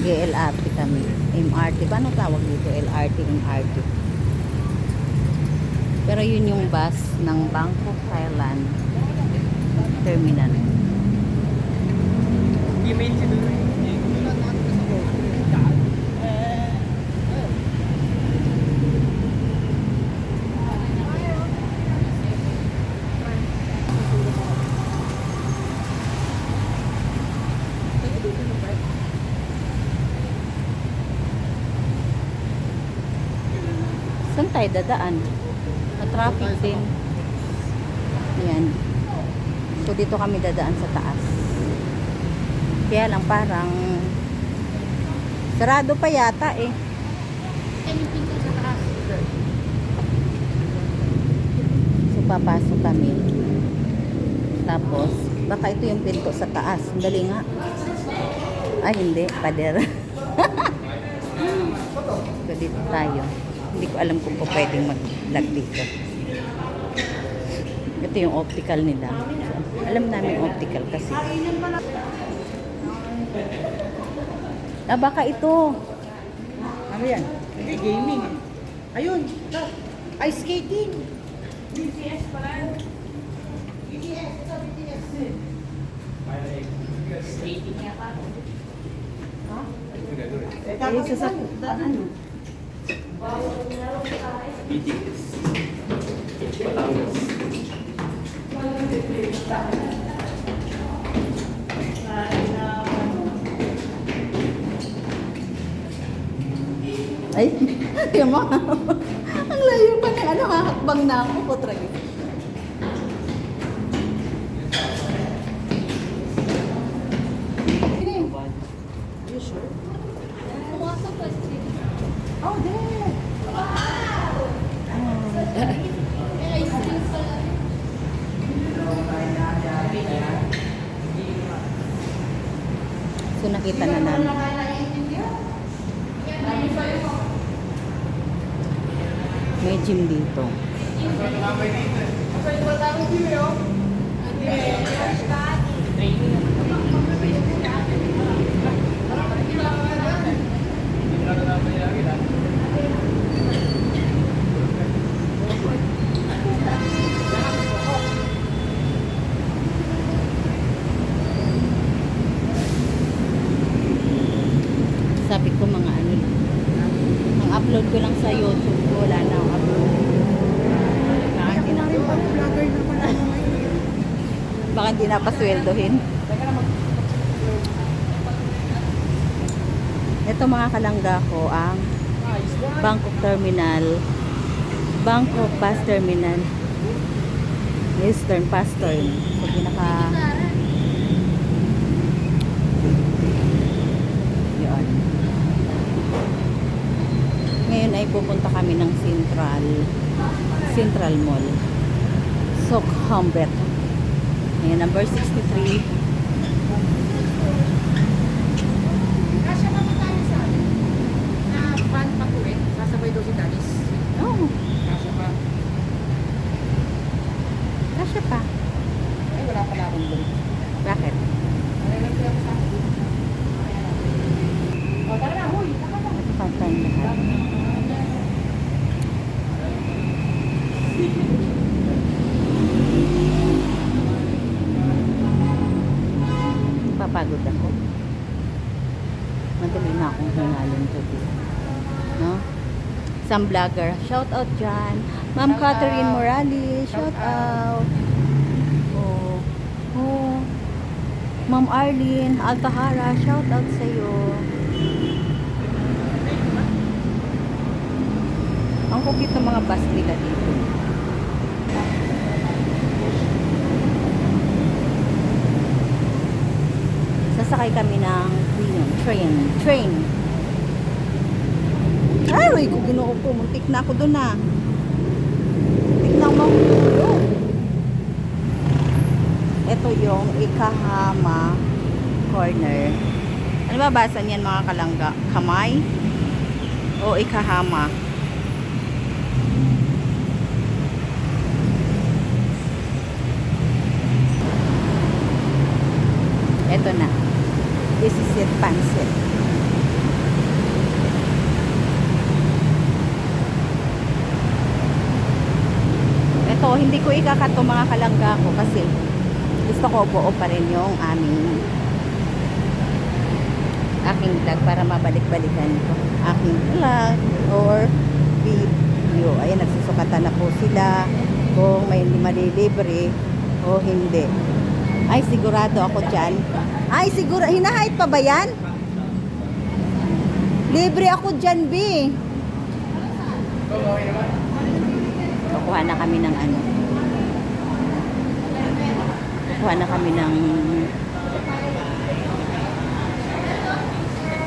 Mag-LRT kami. MRT. Paano tawag dito? LRT, MRT. Pero yun yung bus ng Bangkok, Thailand Terminal. Saan tayo dadaan? Na-traffic din. Ayan. So, dito kami dadaan sa taas. Kaya lang parang sarado pa yata eh. So, papasok kami. Tapos, baka ito yung pinto sa taas. Dali nga. Ay, hindi. Pader. So, dito tayo. Hindi ko alam kung pwedeng mag-vlog dito. Ito yung optical nila. So, alam namin optical kasi. Baka ito. Ano yan? Hindi, gaming. Ayun. Ice skating. BTS pala. BTS. Ito BTS. Skating yata. Ha? Eh, sasaktan. BTS. Batangas. Ay, yung mga ang layo pa ng ano, hakbang na ako po tragis. You sure? Oh, there. So nakita na namin. May gym dito. Sabi ko mga ano lang. Ang upload ko lang sa YouTube ko, wala na akong upload. Baka hindi na baka hindi na pasweldohin. Ito mga kalangga ko ang Bangkok Terminal, Bangkok Bus Terminal, Eastern Bus Terminal. So pinaka yun. Ngayon ay pupunta kami ng Central Mall, Sukhumvit. Ngayon, number 63. Kasya pa tayo sa na van pa po eh. Kasabay daw si Dalis. Oh, Kasya pa. kasya pa. Ay, wala pala akong doon. Bakit? Nalagay ko sa akin. O, tara na, huy. Tara na. Patay lahat. Papagod ako. Madali na akong hingalin today. No? Some vlogger. Shout out dyan. Ma'am Shout Catherine out. Morales. Shout Shout out. Oh. Oh. Ma'am Arlene Altahara. Shout out sa'yo. Ang kukit ng mga bus nila dito. Sasakay kami ng train. Ay, ko ginoo ko. Muntik na ako doon na. Muntik na ako mahulog. Ito yung Ikahama corner. Ano ba basa niyan mga kalangga? Kamay? O Ikahama? Ito na. This is it, pansit. Hindi ko ikakat tong mga kalangga ko kasi gusto ko buo pa rin yung aking vlog para mabalik-balikan ko aking vlog or video. Ayan, nagsusukatan na po sila kung may malilibre o hindi. Ay, sigurado ako dyan. Ay, siguro, hinahait pa ba yan? Libre ako dyan, B. Kukuha na kami ng ano. Kukuha na kami ng